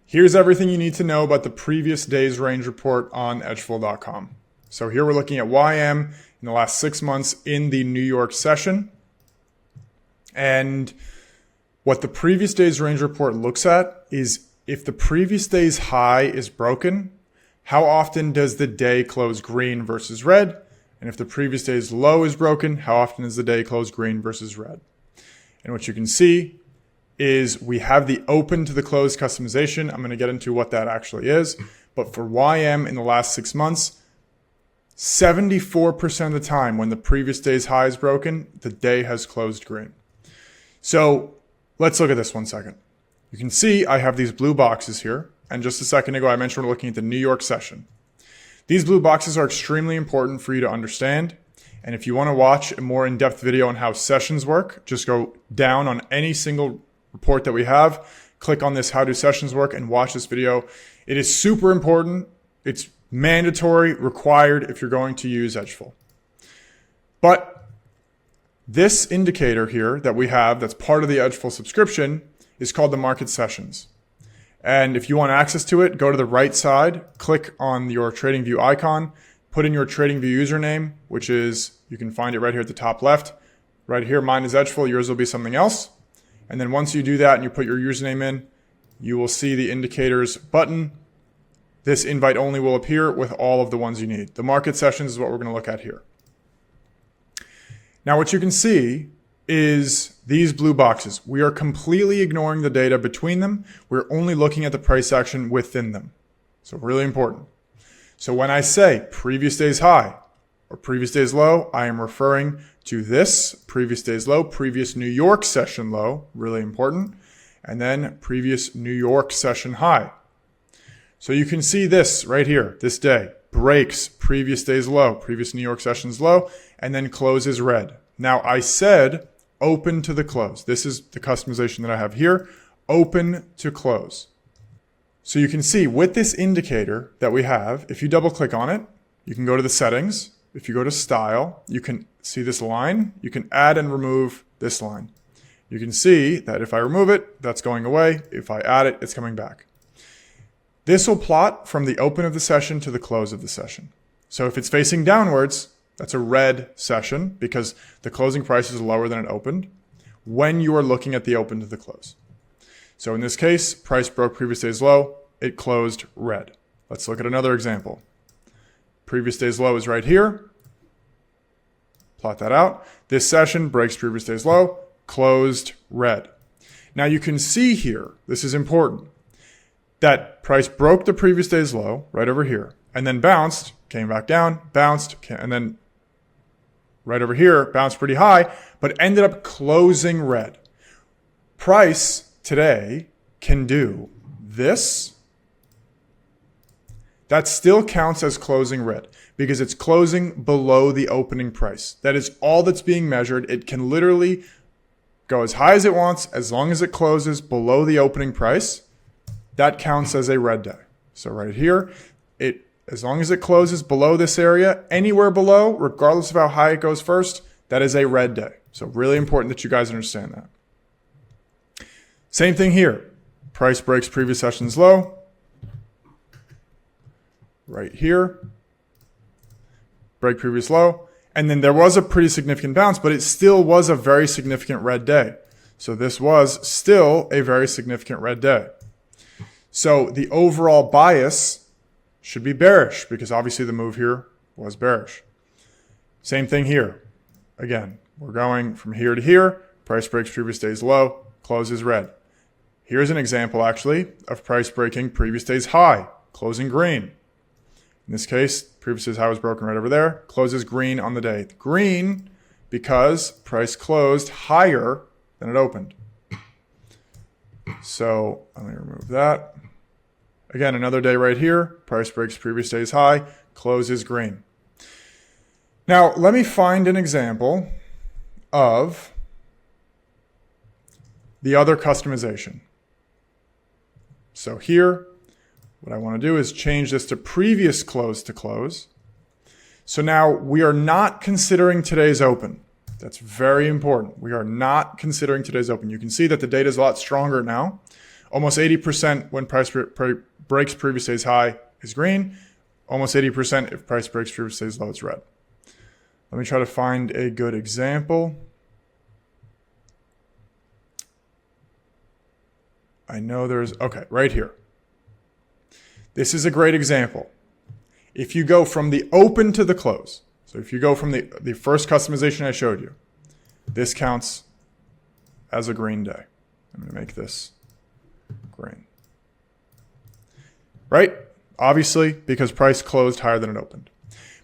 Here's everything you need to know about the previous day's range report on edgeful.com. So here we're looking at YM in the last 6 months in the New York session. And what the previous day's range report looks at is if the previous day's high is broken, how often does the day close green versus red? And if the previous day's low is broken, how often does the day close green versus red? And what you can see is we have the open to the close customization. I'm going to get into what that actually is. But for YM in the last 6 months, 74% of the time when the previous day's high is broken, the day has closed green. So let's look at this 1 second. You can see I have these blue boxes here. And just a second ago, I mentioned we're looking at the New York session. These blue boxes are extremely important for you to understand. And if you want to watch a more in-depth video on how sessions work, just go down on any single report that we have, click on this how do sessions work and watch this video. It is super important. It's mandatory, required if you're going to use edgeful. But this indicator here that we have that's part of the edgeful subscription is called the market sessions. And if you want access to it, go to the right side, click on your TradingView icon, put in your TradingView username, which is, you can find it right here at the top left. Right here, mine is edgeful, yours will be something else. And then once you do that and you put your username in, you will see the indicators button. This invite only will appear with all of the ones you need. The market sessions is what we're going to look at here. Now what you can see is these blue boxes. We are completely ignoring the data between them. We're only looking at the price action within them. So really important. So when I say previous day's high or previous day's low, I am referring to this previous day's low, previous New York session low, really important, and then previous New York session high. So you can see this right here, this day breaks previous day's low, previous New York session's low, and then closes red. Now I said open to the close. This is the customization that I have here, open to close. So you can see with this indicator that we have, if you double click on it, you can go to the settings. If you go to style, you can see this line. You can add and remove this line. You can see that if I remove it, that's going away. If I add it, it's coming back. This will plot from the open of the session to the close of the session. So if it's facing downwards, that's a red session because the closing price is lower than it opened when you are looking at the open to the close. So in this case, price broke previous day's low, it closed red. Let's look at another example. Previous day's low is right here. Plot that out. This session breaks previous day's low, closed red. Now you can see here, this is important, that price broke the previous day's low right over here and then bounced, came back down, bounced, and then right over here, bounced pretty high, but ended up closing red. Price today can do this. That still counts as closing red because it's closing below the opening price. That is all that's being measured. It can literally go as high as it wants as long as it closes below the opening price. That counts as a red day. So right here, as long as it closes below this area, anywhere below, regardless of how high it goes first, that is a red day. So really important that you guys understand that. Same thing here. Price breaks previous session's low. Right here. Break previous low. And then there was a pretty significant bounce, but it still was a very significant red day. So this was still a very significant red day. So the overall bias should be bearish because obviously the move here was bearish. Same thing here. Again, we're going from here to here. Price breaks previous day's low, closes red. Here's an example actually of price breaking previous day's high, closing green. In this case, previous day's high was broken right over there, closes green on the day. Green because price closed higher than it opened. So let me remove that. Again, another day right here, price breaks previous day's high, closes green. Now, let me find an example of the other customization. So here, what I want to do is change this to previous close to close. So now we are not considering today's open. That's very important. We are not considering today's open. You can see that the data is a lot stronger now Almost 80% when price breaks previous day's high is green. Almost 80% if price breaks previous day's low, it's red. Let me try to find a good example. I know okay, right here. This is a great example. If you go from the open to the close, so if you go from the first customization I showed you, this counts as a green day. I'm going to make this green. Right? Obviously, because price closed higher than it opened.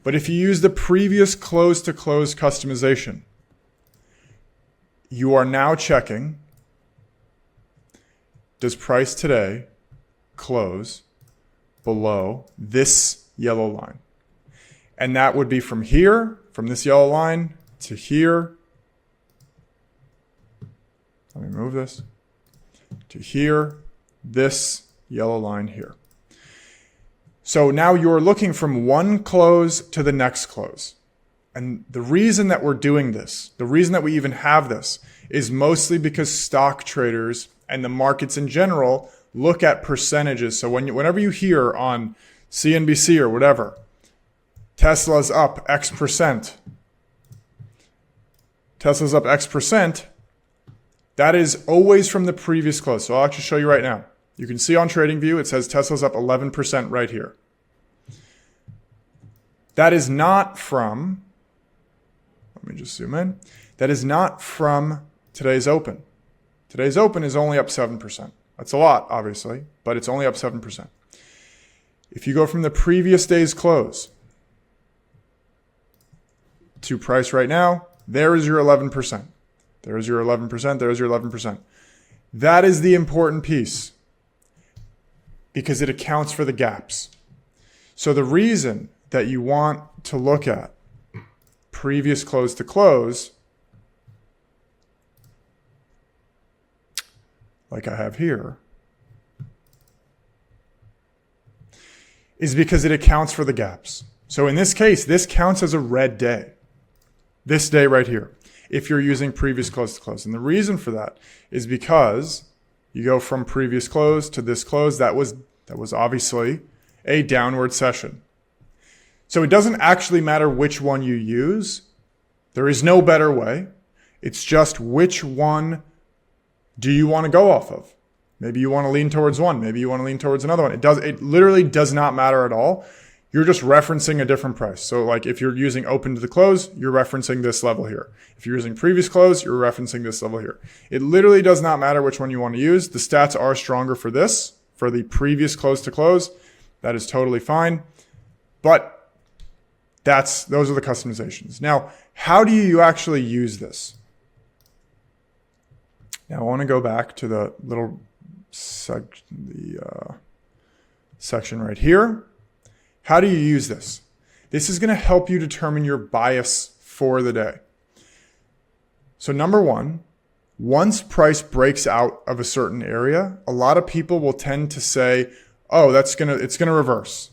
But if you use the previous close to close customization, you are now checking, does price today close below this yellow line? And that would be from here, from this yellow line to here. Let me move this. To here, this yellow line here. So now you're looking from one close to the next close. And the reason that we're doing this, the reason that we even have this, is mostly because stock traders and the markets in general look at percentages. So whenever you hear on CNBC or whatever, Tesla's up X percent, Tesla's up X percent, that is always from the previous close. So I'll actually show you right now. You can see on TradingView, it says Tesla's up 11% right here. That is not from, let me just zoom in. That is not from today's open. Today's open is only up 7%. That's a lot, obviously, but it's only up 7%. If you go from the previous day's close to price right now, there is your 11%. There's your 11%. There's your 11%. That is the important piece because it accounts for the gaps. So the reason that you want to look at previous close to close, like I have here, is because it accounts for the gaps. So in this case, this counts as a red day. This day right here, if you're using previous close to close. And the reason for that is because you go from previous close to this close. That was obviously a downward session. So it doesn't actually matter which one you use. There is no better way. It's just which one do you want to go off of? Maybe you want to lean towards one. Maybe you want to lean towards another one. It literally does not matter at all. You're just referencing a different price. So like if you're using open to the close, you're referencing this level here. If you're using previous close, you're referencing this level here. It literally does not matter which one you want to use. The stats are stronger for this, for the previous close to close. That is totally fine. But those are the customizations. Now, how do you actually use this? Now I want to go back to the little section right here. How do you use this? This is going to help you determine your bias for the day. So number one, once price breaks out of a certain area, a lot of people will tend to say, oh, it's going to reverse.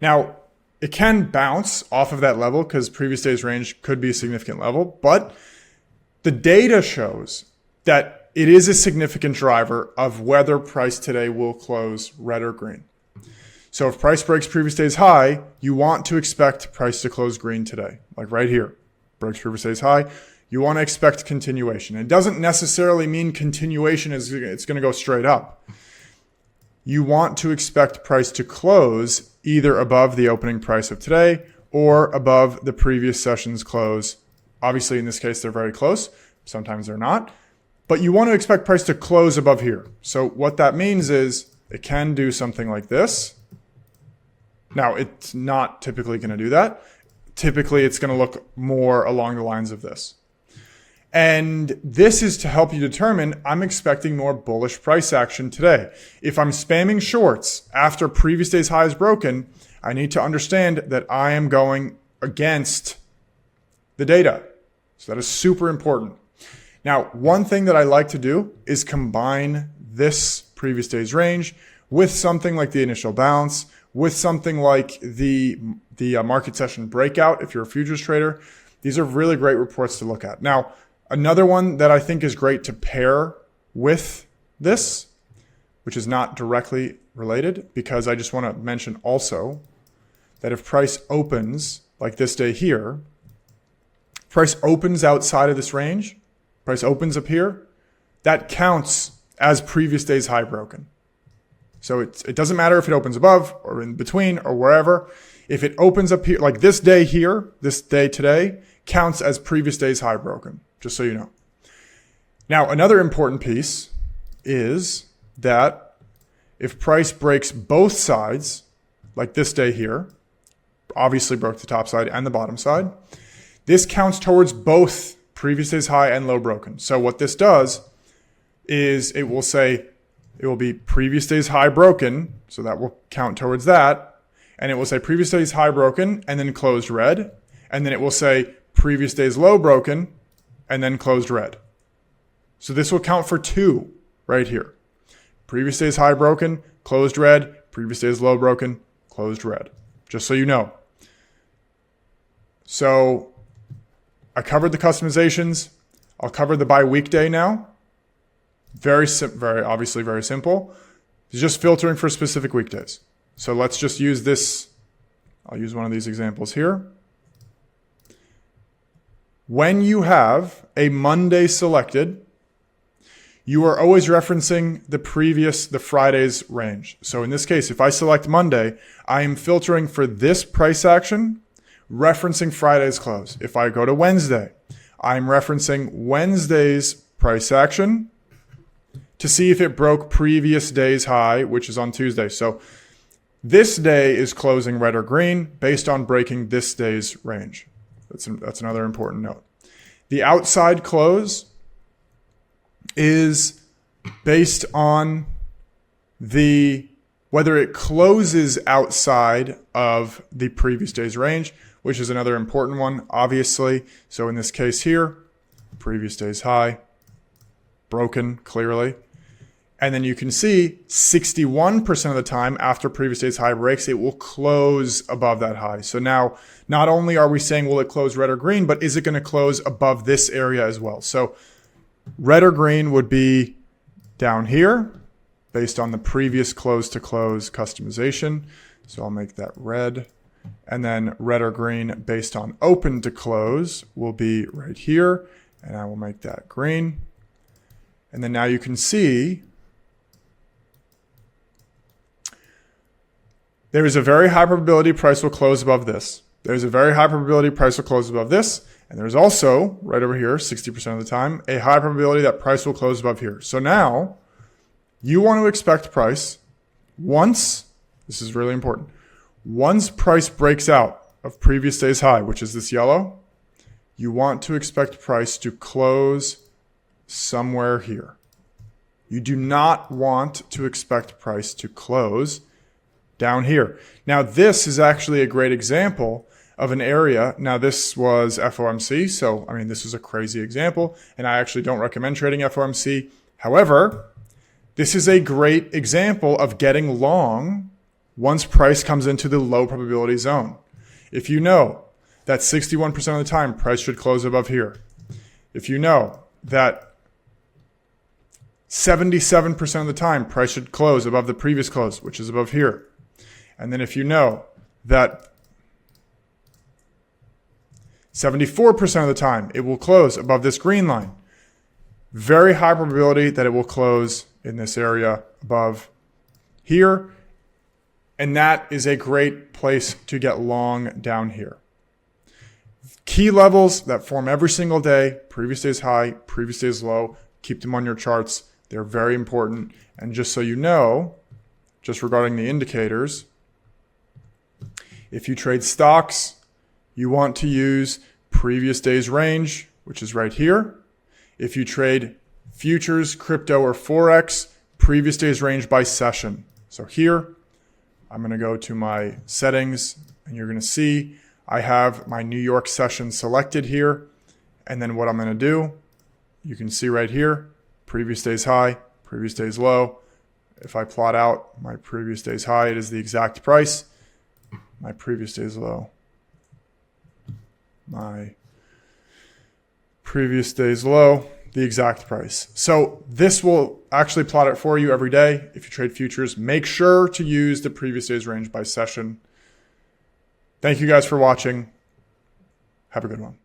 Now, it can bounce off of that level because previous day's range could be a significant level, but the data shows that it is a significant driver of whether price today will close red or green. So if price breaks previous day's high, you want to expect price to close green today, like right here. Breaks previous day's high, you want to expect continuation. It doesn't necessarily mean continuation is it's going to go straight up. You want to expect price to close either above the opening price of today or above the previous session's close. Obviously, in this case, they're very close. Sometimes they're not. But you want to expect price to close above here. So what that means is it can do something like this. Now, it's not typically going to do that. Typically, it's going to look more along the lines of this. And this is to help you determine, I'm expecting more bullish price action today. If I'm spamming shorts after previous day's high is broken, I need to understand that I am going against the data. So that is super important. Now, one thing that I like to do is combine this previous day's range with something like the initial bounce, with something like the market session breakout if you're a futures trader. These are really great reports to look at. Now, another one that I think is great to pair with this which is not directly related, because I just want to mention also that if price opens like this day here, price opens outside of this range, price opens up here, that counts as previous day's high broken. So it doesn't matter if it opens above or in between or wherever. If it opens up here, like this day here, this day today, counts as previous day's high broken, just so you know. Now, another important piece is that if price breaks both sides, like this day here, obviously broke the top side and the bottom side, this counts towards both previous day's high and low broken. So what this does is it will say, it will be previous day's high broken, so that will count towards that. And it will say previous day's high broken and then closed red. And then it will say previous day's low broken and then closed red. So this will count for 2 right here. Previous day's high broken, closed red, previous day's low broken, closed red. Just so you know. So I covered the customizations. I'll cover the buy weekday now. Very obviously very simple. It's just filtering for specific weekdays. So let's just use this. I'll use one of these examples here. When you have a Monday selected, you are always referencing the Friday's range. So in this case, if I select Monday, I am filtering for this price action, referencing Friday's close. If I go to Wednesday, I'm referencing Wednesday's price action to see if it broke previous day's high, which is on Tuesday. So this day is closing red or green based on breaking this day's range. That's another important note. The outside close is based on whether it closes outside of the previous day's range, which is another important one, obviously. So in this case here, previous day's high, broken clearly. And then you can see 61% of the time after previous day's high breaks, it will close above that high. So now not only are we saying will it close red or green, but is it going to close above this area as well? So red or green would be down here based on the previous close to close customization. So I'll make that red. And then red or green based on open to close will be right here. And I will make that green. And then now you can see there is a very high probability price will close above this. There's a very high probability price will close above this. And there's also, right over here, 60% of the time, a high probability that price will close above here. So now, you want to expect price once, this is really important, once price breaks out of previous day's high, which is this yellow, you want to expect price to close somewhere here. You do not want to expect price to close down here. Now, this is actually a great example of an area. Now, this was FOMC, so I mean, this is a crazy example, and I actually don't recommend trading FOMC. However, this is a great example of getting long once price comes into the low probability zone. If you know that 61% of the time price should close above here, if you know that 77% of the time price should close above the previous close, which is above here, and then if you know that 74% of the time it will close above this green line, very high probability that it will close in this area above here. And that is a great place to get long down here. Key levels that form every single day, previous day's high, previous day's low, keep them on your charts. They're very important. And just so you know, just regarding the indicators, if you trade stocks, you want to use previous day's range, which is right here. If you trade futures, crypto, or Forex, previous day's range by session. So here, I'm going to go to my settings, and you're going to see I have my New York session selected here. And then what I'm going to do, you can see right here, previous day's high, previous day's low. If I plot out my previous day's high, it is the exact price. My previous day's low. My previous day's low, the exact price. So this will actually plot it for you every day. If you trade futures, make sure to use the previous day's range by session. Thank you guys for watching. Have a good one.